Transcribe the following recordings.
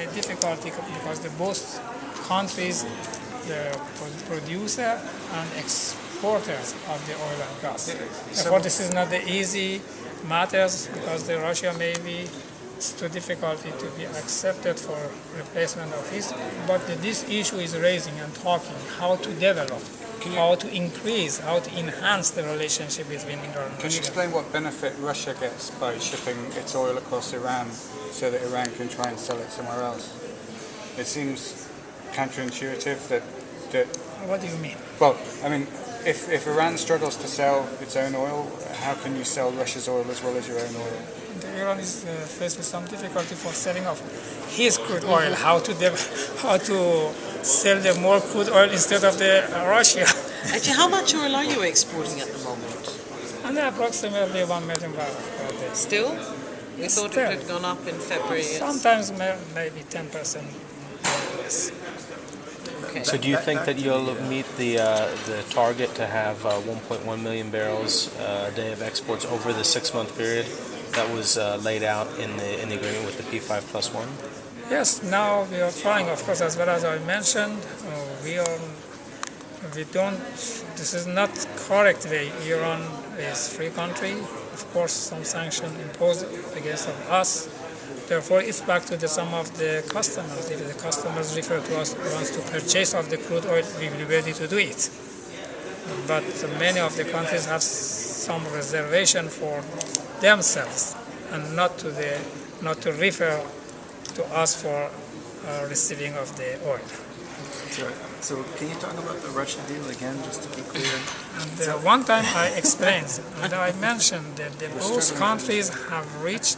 many difficulties because both countries, the producer and exporters of the oil and gas. Therefore, this is not the easy matters because the Russia maybe it's too difficult to be accepted for replacement of his. But this issue is raising and talking how to develop, how to increase, how to enhance the relationship between Iran and Russia. Can you explain what benefit Russia gets by shipping its oil across Iran so that Iran can try and sell it somewhere else? It seems counterintuitive that What do you mean? well, I mean, if Iran struggles to sell its own oil, how can you sell Russia's oil as well as your own oil? Iran is faced with some difficulty for selling off his crude oil. How to sell the more crude oil instead of the Russia? Actually, how much oil are you exporting at the moment? And approximately 1 million barrels per day. Still? We thought it had gone up in February. Sometimes maybe 10% less. Okay. So do you think that you'll meet the target to have 1.1 million barrels a day of exports over the 6-month period that was laid out in the agreement with the P5+1? Yes, now we are trying, of course, as well as I mentioned, this is not correct way. Iran is free country. Of course, some sanction imposed against us. Therefore, it's back to some of the customers. If the customers refer to us wants to purchase of the crude oil, we will be ready to do it. But many of the countries have some reservation for themselves and not to refer to us for receiving of the oil. So can you talk about the Russia deal again, just to be clear? And one time I explained, and I mentioned that both countries have reached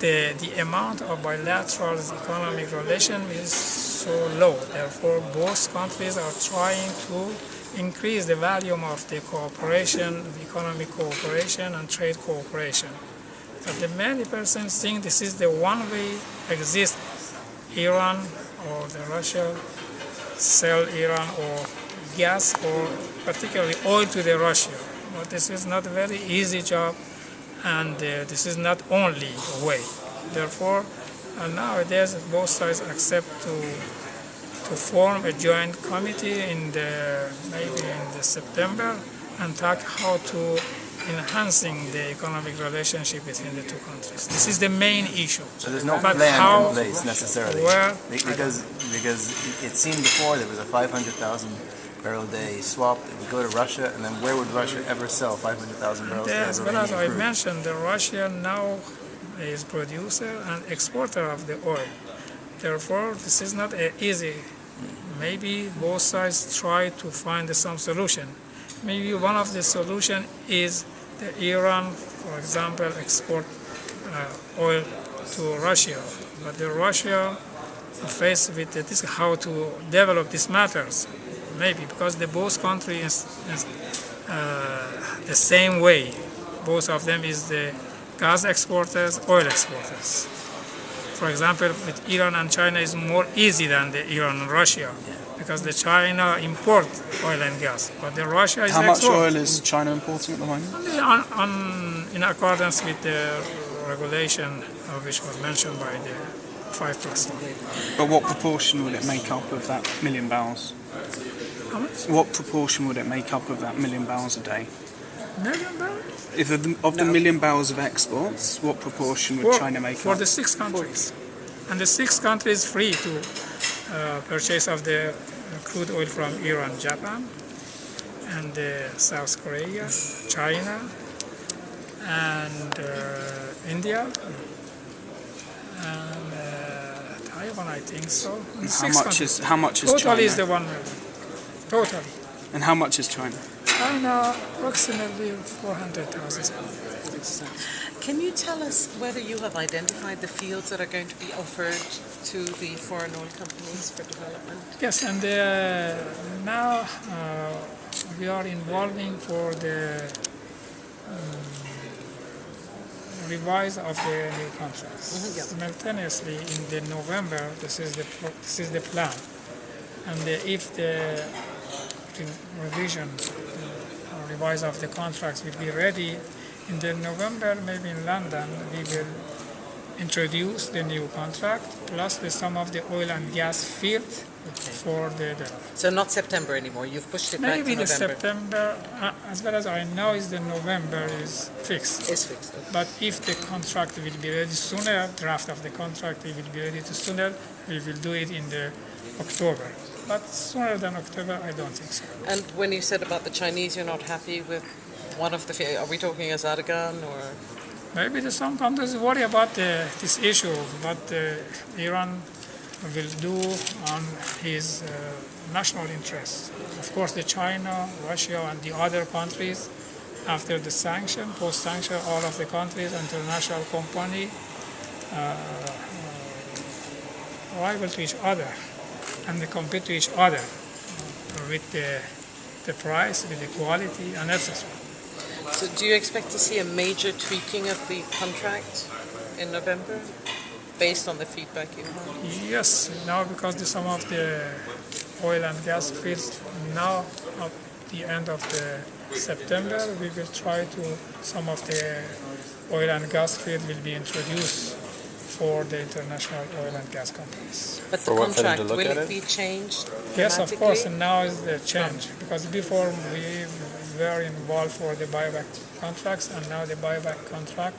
the amount of bilateral economic relation is so low. Therefore, both countries are trying to increase the volume of the cooperation, the economic cooperation and trade cooperation. But the many persons think this is the one way exist. Iran or the Russia sell Iran or gas or particularly oil to the Russia. But this is not a very easy job, and this is not only way. Therefore, nowadays both sides accept to form a joint committee maybe in the September and talk how to enhancing the economic relationship between the two countries. This is the main issue. So there's no But plan in place necessarily, where, because it seemed before there was a 500,000 barrel a day swap. It would go to Russia, and then where would Russia ever sell 500,000 barrels a day? as well as I mentioned, the Russia now is producer and exporter of the oil. Therefore, this is not easy. Maybe both sides try to find some solution. Maybe one of the solution is that Iran, for example, export oil to Russia. But the Russia faced with this, how to develop these matters. Maybe because both countries is the same way. Both of them is the gas exporters, oil exporters. For example, with Iran and China is more easy than the Iran and Russia, because the China import oil and gas, but the Russia is How much export. oil is China importing at the moment? In accordance with the regulation which was mentioned by the 5+1. But what proportion would it make up of that million barrels? How much? What proportion would it make up of that million barrels a day? Million barrels? If of the million barrels of exports, what proportion would China make for up? the 6 countries. And the 6 countries free to purchase of the crude oil from Iran, Japan, and South Korea, China, and India, and Taiwan, I think so. And How much is Total China? is the 1 million. Totally. And how much is China? China approximately 400,000. Can you tell us whether you have identified the fields that are going to be offered to the foreign oil companies for development? Yes, and now we are involving for the revise of the new contracts. Simultaneously, in the November, this is the plan, and if the revision or revise of the contracts will be ready in the November, maybe in London, we will introduce the new contract plus some of the oil and gas field for the So not September anymore. You've pushed it back maybe to the November. September, as far as I know, is the November is fixed. It's fixed. Okay. But if the contract will be ready sooner, draft of the contract will be ready to sooner, we will do it in the October. But sooner than October, I don't think so. And when you said about the Chinese, you're not happy with one of the. Are we talking Azerbaijan or? Maybe some countries worry about this issue, but Iran will do on his national interests. Of course, the China, Russia, and the other countries, after the sanction, post-sanction, all of the countries, international company, rival to each other, and they compete to each other with the price, with the quality, and etc. So do you expect to see a major tweaking of the contract in November, based on the feedback you have? Yes, now because some of the oil and gas fields now at the end of the September, we will try to, some of the oil and gas field will be introduced for the international oil and gas companies. But the For what, for them to contract, look will at it it? be changed? Yes, of dramatically? course, and now is the change, because before we were involved for the buyback contracts, and now the buyback contract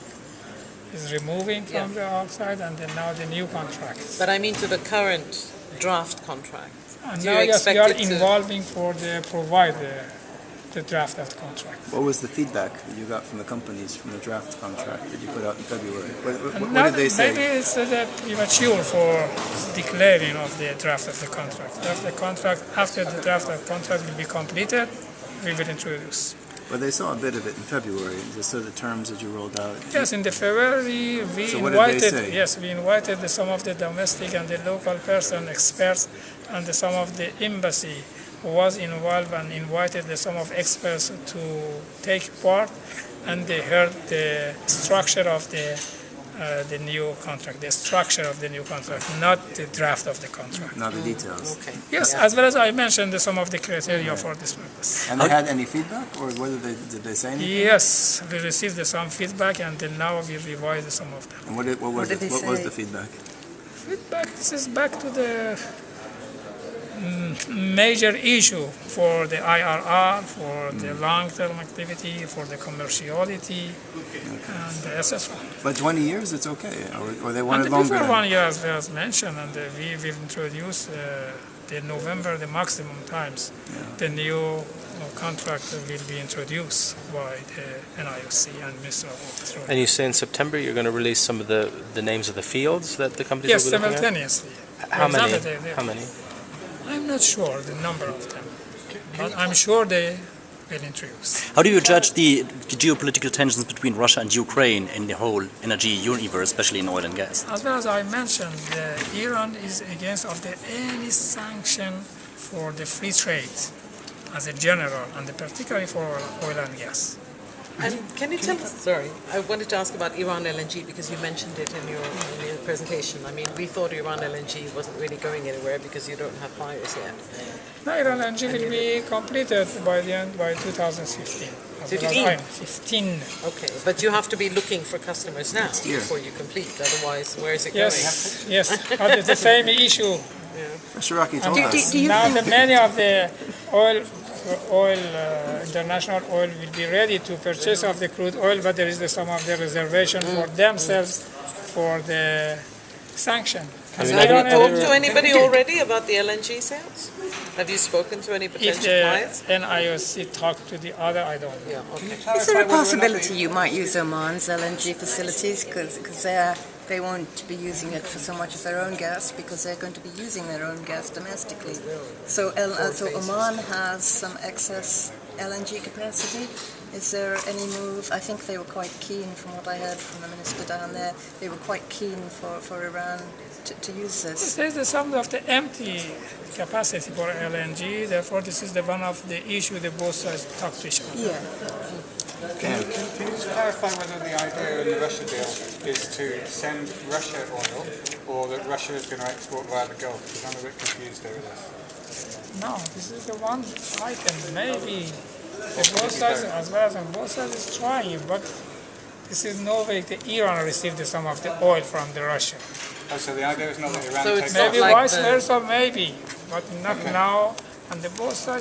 is removing from the outside, and then now the new contract. But I mean to the current draft contract. And Do you now, yes, we expect are it to- involving for the provider, the draft of the contract. What was the feedback that you got from the companies from the draft contract that you put out in February? What Now did they say? maybe it's premature for declaring of the draft of the contract. After the draft of the contract will be completed, we will introduce. Well, they saw a bit of it in February, just sort of the terms that you rolled out. Yes, in the February we So what did they invited. say? Yes, we invited some of the domestic and the local person experts, and some of the embassy who was involved, and invited some of experts to take part, and they heard the structure of the new contract, the structure of the new contract, not the draft of the contract. Not the details. Okay. Yes, as well as I mentioned some of the criteria for this purpose. And they had any feedback, or did they say anything? Yes, we received some feedback, and then now we revised some of them. And what was the feedback? Feedback, this is back to the major issue for the IRR, for the long-term activity, for the commerciality, and etc. But 20 years, it's okay, or they And wanted longer. before 1 year, as mentioned, and we will introduce the November, the maximum times, the new contract will be introduced by the NIOC and Minister of Petroleum. And you say in September you're going to release some of the names of the fields that the companies Yes, will be looking at? simultaneously. How For many? example, How many? I'm not sure the number of them, but I'm sure they will introduce. How do you judge the geopolitical tensions between Russia and Ukraine in the whole energy universe, especially in oil and gas? As well as I mentioned, Iran is against of any sanction for the free trade as a general, and particularly for oil and gas. And can you tell us, sorry, I wanted to ask about Iran LNG because you mentioned it in your presentation. I mean, we thought Iran LNG wasn't really going anywhere because you don't have buyers yet. Now, Iran LNG will be completed by 2015. As well as 15. Okay, but you have to be looking for customers now year. before you complete. Otherwise, where is it Yes, yes, but it's the same issue. Shiraki told us. Now that many of the international oil will be ready to purchase of the crude oil, but there is some of the reservation for themselves for the sanction. I mean, Have you I don't talked know. to anybody already about the LNG sales? Have you spoken to any If potential the clients? NIOC talk to the other, I don't know. Yeah, okay. Is there a possibility you might use Oman's LNG facilities because they won't be using it for so much as their own gas because they're going to be using their own gas domestically. So Oman has some excess LNG capacity. Is there any move? I think they were quite keen, from what I heard from the minister down there, they were quite keen for Iran to use this. There's some of the empty capacity for LNG, therefore this is one of the issue that both sides talk to each other. Yeah. Can you just clarify whether the idea in the Russia deal is to send Russia oil, or that Russia is going to export via the Gulf? Because I'm a bit confused over this. No, this is the one item. Maybe the both sides, as well as on both sides, is trying, but This is no way that Iran received some of the oil from the Russia. Oh, so the idea is not that Iran So takes it's not Maybe like vice the- versa, maybe, but not now. And the both sides